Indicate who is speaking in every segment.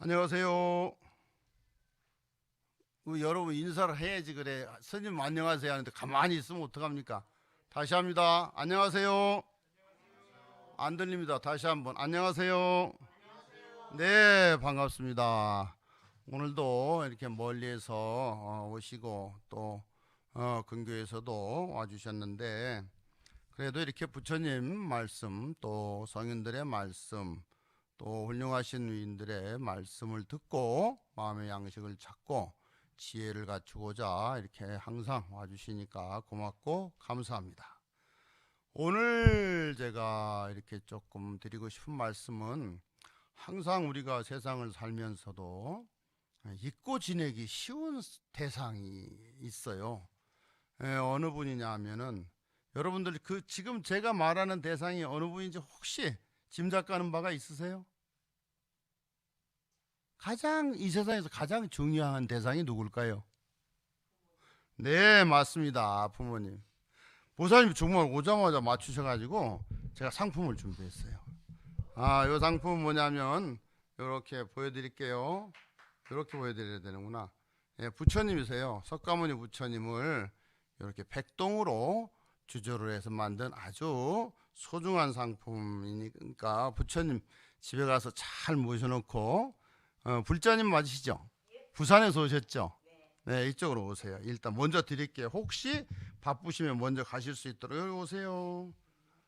Speaker 1: 안녕하세요. 여러분 인사를 해야지 그래. 스님 안녕하세요 하는데 가만히 있으면 어떡합니까? 다시 합니다. 안녕하세요. 안 들립니다. 다시 한번 안녕하세요. 네, 반갑습니다. 오늘도 이렇게 멀리에서 오시고 또 근교에서도 와주셨는데, 그래도 이렇게 부처님 말씀 또 성인들의 말씀 또 훌륭하신 위인들의 말씀을 듣고 마음의 양식을 찾고 지혜를 갖추고자 이렇게 항상 와주시니까 고맙고 감사합니다. 오늘 제가 이렇게 조금 드리고 싶은 말씀은, 항상 우리가 세상을 살면서도 잊고 지내기 쉬운 대상이 있어요. 어느 분이냐 하면은, 여러분들 지금 제가 말하는 대상이 어느 분인지 혹시 짐작가는 바가 있으세요? 이 세상에서 가장 중요한 대상이 누굴까요? 네, 맞습니다. 부모님. 보살님 정말 오자마자 맞추셔가지고 제가 상품을 준비했어요. 이 상품은 뭐냐면 이렇게 보여드릴게요. 이렇게 보여드려야 되는구나. 예, 부처님이세요. 석가모니 부처님을 이렇게 백동으로 주조를 해서 만든 아주 소중한 상품이니까 부처님 집에 가서 잘 모셔놓고, 불자님 맞으시죠? 부산에서 오셨죠? 네, 이쪽으로 오세요. 일단 먼저 드릴게요. 혹시 바쁘시면 먼저 가실 수 있도록 여기 오세요.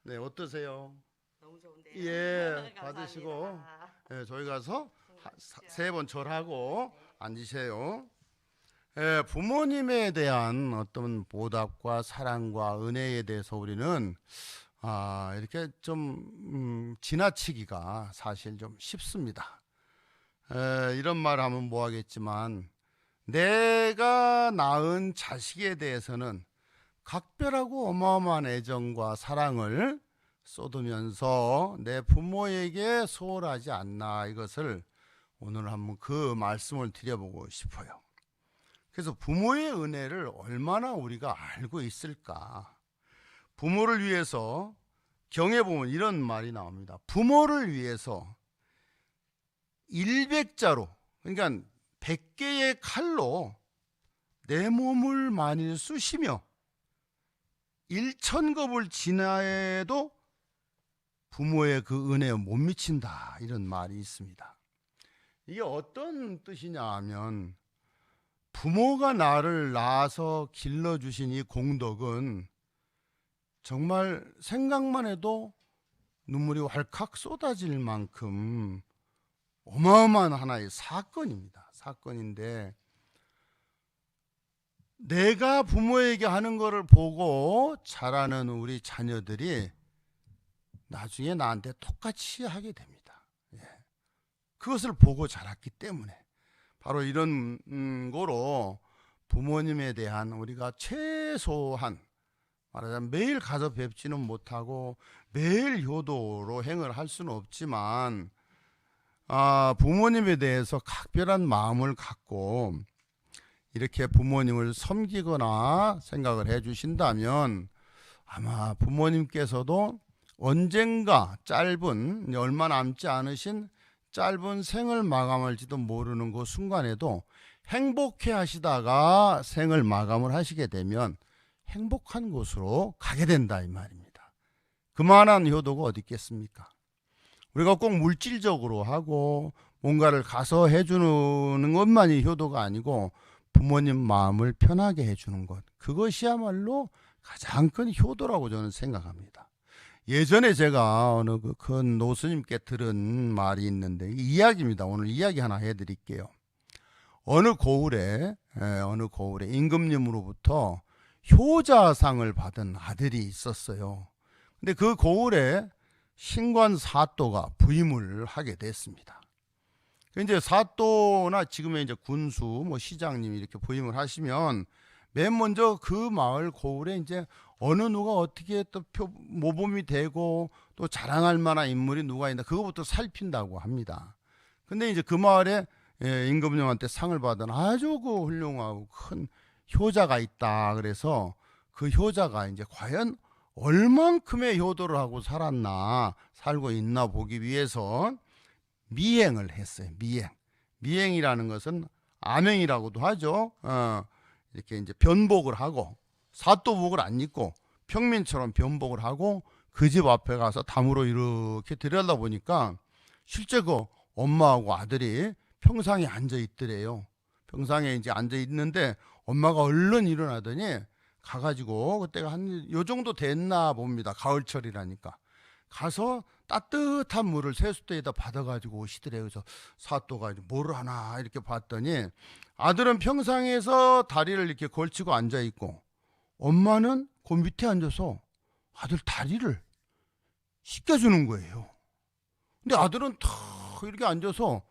Speaker 1: 네, 어떠세요?
Speaker 2: 너무 좋은데요.
Speaker 1: 예,
Speaker 2: 감사합니다.
Speaker 1: 받으시고, 저희 가서 세 번 절하고 앉으세요. 부모님에 대한 어떤 보답과 사랑과 은혜에 대해서 우리는 이렇게 좀 지나치기가 사실 좀 쉽습니다. 이런 말 하면 뭐하겠지만, 내가 낳은 자식에 대해서는 각별하고 어마어마한 애정과 사랑을 쏟으면서 내 부모에게 소홀하지 않나, 이것을 오늘 한번 그 말씀을 드려보고 싶어요. 그래서 부모의 은혜를 얼마나 우리가 알고 있을까. 부모를 위해서, 경에 보면 이런 말이 나옵니다. 부모를 위해서 100자로, 그러니까 100개의 칼로 내 몸을 만일 쑤시며 1000겁을 지나해도 부모의 그 은혜에 못 미친다, 이런 말이 있습니다. 이게 어떤 뜻이냐 하면, 부모가 나를 낳아서 길러주신 이 공덕은 정말 생각만 해도 눈물이 왈칵 쏟아질 만큼 어마어마한 하나의 사건입니다. 사건인데, 내가 부모에게 하는 것을 보고 자라는 우리 자녀들이 나중에 나한테 똑같이 하게 됩니다. 그것을 보고 자랐기 때문에 바로 이런 거로 부모님에 대한 우리가 최소한, 말하자면 매일 가서 뵙지는 못하고 매일 효도로 행을 할 수는 없지만, 부모님에 대해서 각별한 마음을 갖고 이렇게 부모님을 섬기거나 생각을 해 주신다면, 아마 부모님께서도 언젠가 짧은, 얼마 남지 않으신 짧은 생을 마감할지도 모르는 그 순간에도 행복해 하시다가 생을 마감을 하시게 되면 행복한 곳으로 가게 된다, 이 말입니다. 그만한 효도가 어디 있겠습니까? 우리가 꼭 물질적으로 하고 뭔가를 가서 해주는 것만이 효도가 아니고, 부모님 마음을 편하게 해주는 것, 그것이야말로 가장 큰 효도라고 저는 생각합니다. 예전에 제가 어느 큰 노스님께 들은 말이 있는데, 이야기입니다. 오늘 이야기 하나 해드릴게요. 어느 고을에 임금님으로부터 효자상을 받은 아들이 있었어요. 근데 그 고을에 신관 사또가 부임을 하게 됐습니다. 이제 사또나 지금의 이제 군수, 시장님이 이렇게 부임을 하시면 맨 먼저 그 마을 고을에 이제 어느 누가 어떻게 또 모범이 되고 또 자랑할 만한 인물이 누가 있나, 그거부터 살핀다고 합니다. 근데 이제 그 마을에 임금님한테 상을 받은 아주 그 훌륭하고 큰 효자가 있다. 그래서 그 효자가 이제 과연 얼만큼의 효도를 하고 살고 있나 보기 위해서 미행을 했어요. 미행이라는 것은 암행이라고도 하죠. 이렇게 이제 변복을 하고 사또복을 안 입고 평민처럼 변복을 하고 그 집 앞에 가서 담으로 이렇게 들여다 보니까 실제 그 엄마하고 아들이 평상에 앉아 있더래요. 평상에 이제 앉아 있는데 엄마가 얼른 일어나더니 가가지고 그때가 한 요 정도 됐나 봅니다. 가을철이라니까. 가서 따뜻한 물을 세숫대에다 받아가지고 오시더래요. 그래서 사또가 뭘 하나 이렇게 봤더니 아들은 평상에서 다리를 이렇게 걸치고 앉아 있고 엄마는 그 밑에 앉아서 아들 다리를 씻겨주는 거예요. 근데 아들은 탁 이렇게 앉아서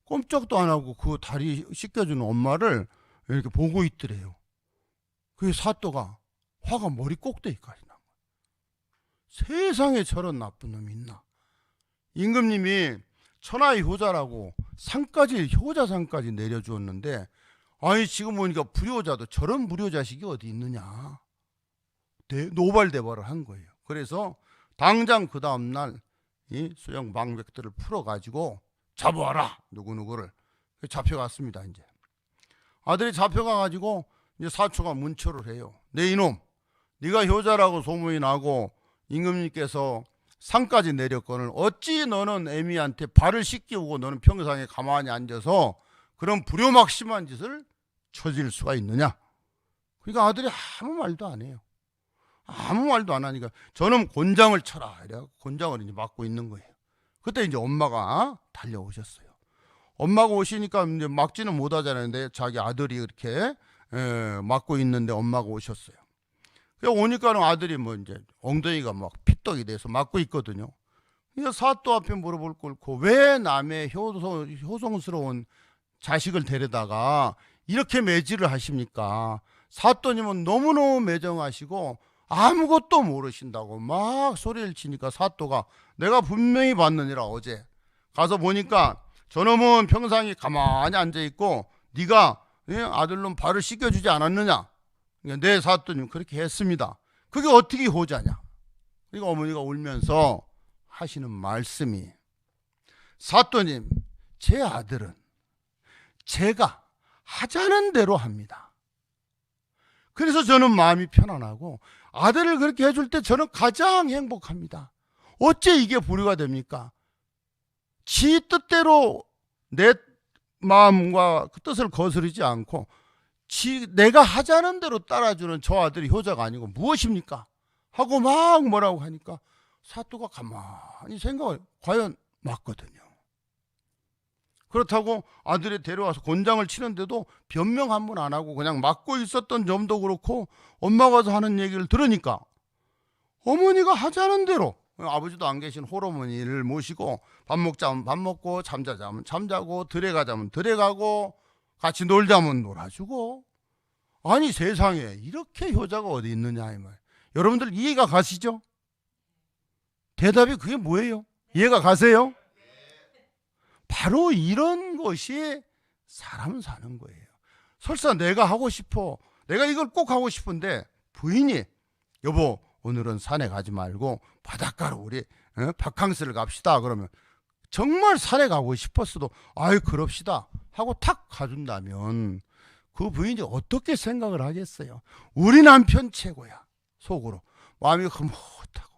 Speaker 1: 꼼짝도 안 하고 그 다리 씻겨주는 엄마를 이렇게 보고 있더래요. 그 사또가 화가 머리 꼭대기까지 난 거예요. 세상에 저런 나쁜 놈이 있나. 임금님이 천하의 효자라고 상까지 효자상까지 내려주었는데 아니 지금 보니까 불효자도 저런 불효자식이 어디 있느냐. 노발대발을 한 거예요. 그래서 당장 그 다음날 이 수령 망백들을 풀어가지고 잡아와라 누구누구를 잡혀갔습니다. 이제 아들이 잡혀가가지고 이제 사초가 문초를 해요. 내 이놈, 네가 효자라고 소문이 나고 임금님께서 상까지 내렸거늘 어찌 너는 애미한테 발을 씻기우고 너는 평상에 가만히 앉아서 그런 불효막심한 짓을 저질 수가 있느냐. 그러니까 아들이 아무 말도 안 해요. 아무 말도 안 하니까 저는 곤장을 쳐라 이래서 곤장을 이제 맞고 있는 거예요. 그때 이제 엄마가 달려오셨어요. 엄마가 오시니까 이제 막지는 못하잖아요. 근데 자기 아들이 이렇게 맞고 있는데 엄마가 오셨어요. 그래 오니까는 아들이 뭐 이제 엉덩이가 막 피떡이 돼서 맞고 있거든요. 그러니까 사또 앞에 물어볼 걸 왜 남의 효성스러운 자식을 데려다가 이렇게 매질을 하십니까? 사또님은 너무너무 매정하시고 아무것도 모르신다고 막 소리를 치니까 사또가 내가 분명히 봤느니라 어제 가서 보니까 저놈은 평상에 가만히 앉아있고 네가 아들놈 발을 씻겨주지 않았느냐. 그러니까 네 사또님 그렇게 했습니다. 그게 어떻게 효자냐. 그러니까 어머니가 울면서 하시는 말씀이 사또님 제 아들은 제가 하자는 대로 합니다. 그래서 저는 마음이 편안하고 아들을 그렇게 해줄 때 저는 가장 행복합니다. 어째 이게 불효가 됩니까? 지 뜻대로 내 마음과 그 뜻을 거스르지 않고 내가 하자는 대로 따라주는 저 아들이 효자가 아니고 무엇입니까? 하고 막 뭐라고 하니까 사또가 가만히 생각을 과연 맞거든요. 그렇다고 아들이 데려와서 곤장을 치는데도 변명 한 번 안 하고 그냥 맞고 있었던 점도 그렇고 엄마가 와서 하는 얘기를 들으니까 어머니가 하자는 대로 아버지도 안 계신 홀어머니를 모시고 밥 먹자면 밥 먹고 잠자자면 잠자고 들에 가자면 들에 가고 같이 놀자면 놀아주고 아니 세상에 이렇게 효자가 어디 있느냐 이 말. 여러분들 이해가 가시죠? 대답이 그게 뭐예요? 이해가 가세요? 바로 이런 것이 사람 사는 거예요. 설사 내가 하고 싶어 내가 이걸 꼭 하고 싶은데 부인이 여보 오늘은 산에 가지 말고 바닷가로 우리 바캉스를 갑시다 그러면 정말 산에 가고 싶었어도 아유 그럽시다 하고 탁 가준다면 그 부인이 어떻게 생각을 하겠어요? 우리 남편 최고야 속으로 마음이 흐뭇하고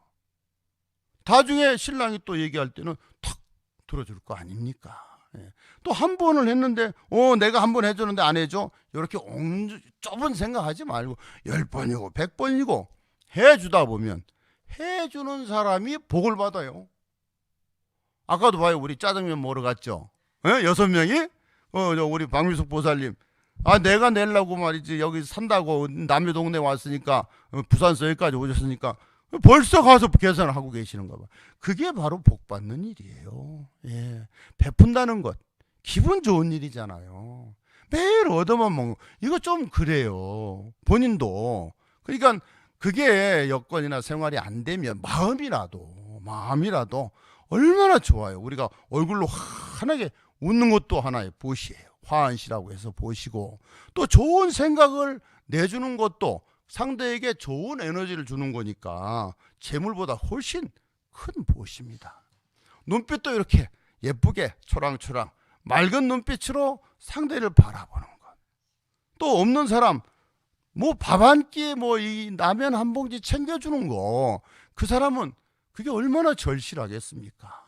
Speaker 1: 나중에 신랑이 또 얘기할 때는 탁 들어줄 거 아닙니까? 또 한 번을 했는데 내가 한 번 해줬는데 안 해줘? 이렇게 좁은 생각하지 말고 10번이고 100번이고 해주다 보면 해주는 사람이 복을 받아요. 아까도 봐요. 우리 짜장면 먹으러 갔죠. 6명이 우리 박미숙 보살님 내가 내려고 말이지 여기 산다고 남의 동네 왔으니까 부산서 여기까지 오셨으니까 벌써 가서 계산을 하고 계시는가 봐. 그게 바로 복 받는 일이에요. 베푼다는 것 기분 좋은 일이잖아요. 매일 얻어만 먹는 이거 좀 그래요. 본인도. 그러니까 그게 여건이나 생활이 안 되면 마음이라도 얼마나 좋아요. 우리가 얼굴로 환하게 웃는 것도 하나의 보시예요. 화한시라고 해서 보시고 또 좋은 생각을 내주는 것도 상대에게 좋은 에너지를 주는 거니까 재물보다 훨씬 큰 보시입니다. 눈빛도 이렇게 예쁘게 초랑초랑 맑은 눈빛으로 상대를 바라보는 것. 또 없는 사람 뭐 밥 한 끼에 뭐 이 라면 한 봉지 챙겨주는 거, 그 사람은 그게 얼마나 절실하겠습니까?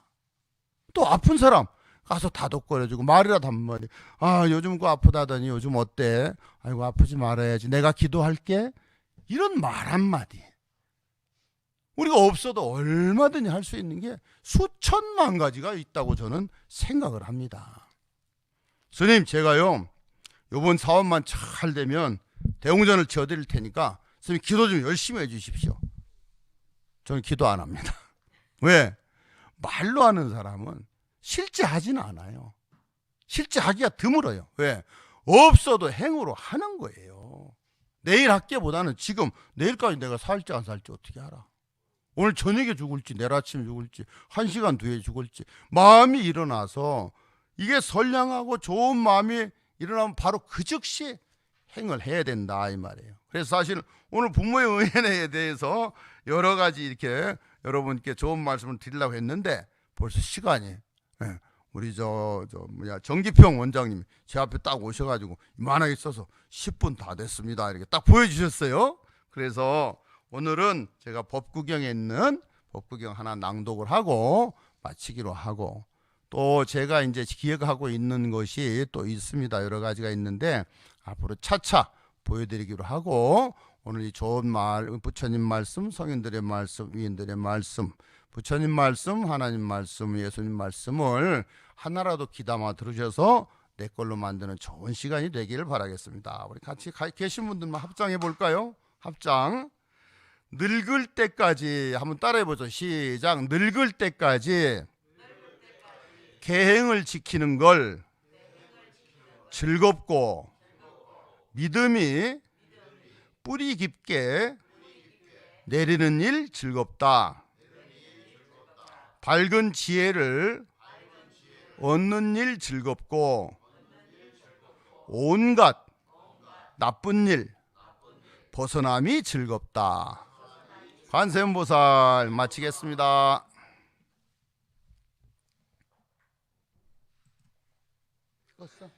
Speaker 1: 또 아픈 사람 가서 다독거려주고 말이라도 한마디, 아 요즘 그 아프다더니 요즘 어때? 아이고 아프지 말아야지, 내가 기도할게. 이런 말 한마디 우리가 없어도 얼마든지 할 수 있는 게 수천만 가지가 있다고 저는 생각을 합니다. 스님, 제가요 요번 사업만 잘 되면 대웅전을 지어드릴 테니까 스님 기도 좀 열심히 해주십시오. 저는 기도 안 합니다. 왜? 말로 하는 사람은 실제 하지는 않아요. 실제 하기가 드물어요. 왜? 없어도 행으로 하는 거예요. 내일 할게보다는 지금, 내일까지 내가 살지 안 살지 어떻게 알아? 오늘 저녁에 죽을지 내일 아침에 죽을지 1시간 뒤에 죽을지 마음이 일어나서, 이게 선량하고 좋은 마음이 일어나면 바로 그 즉시 행을 해야 된다 이 말이에요. 그래서 사실 오늘 부모의 은혜에 대해서 여러 가지 이렇게 여러분께 좋은 말씀을 드리려고 했는데 벌써 시간이, 우리 정기평 원장님이 제 앞에 딱 오셔가지고 이만하게 써서 10분 다 됐습니다 이렇게 딱 보여주셨어요. 그래서 오늘은 제가 법구경에 있는 법구경 하나 낭독을 하고 마치기로 하고, 또 제가 이제 기획하고 있는 것이 또 있습니다. 여러 가지가 있는데 앞으로 차차 보여드리기로 하고, 오늘 이 좋은 말, 부처님 말씀, 성인들의 말씀, 위인들의 말씀, 부처님 말씀, 하나님 말씀, 예수님 말씀을 하나라도 귀담아 들으셔서 내 걸로 만드는 좋은 시간이 되기를 바라겠습니다. 우리 같이 계신 분들만 합장해 볼까요? 합장. 늙을 때까지 한번 따라해 보죠. 시작. 늙을 때까지 계행을 지키는 걸 즐겁고 믿음이 뿌리 깊게 내리는 일 즐겁다. 밝은 지혜를 얻는 일 즐겁고 온갖 나쁜 일 벗어남이 즐겁다. 관세음보살 마치겠습니다. 찍었어?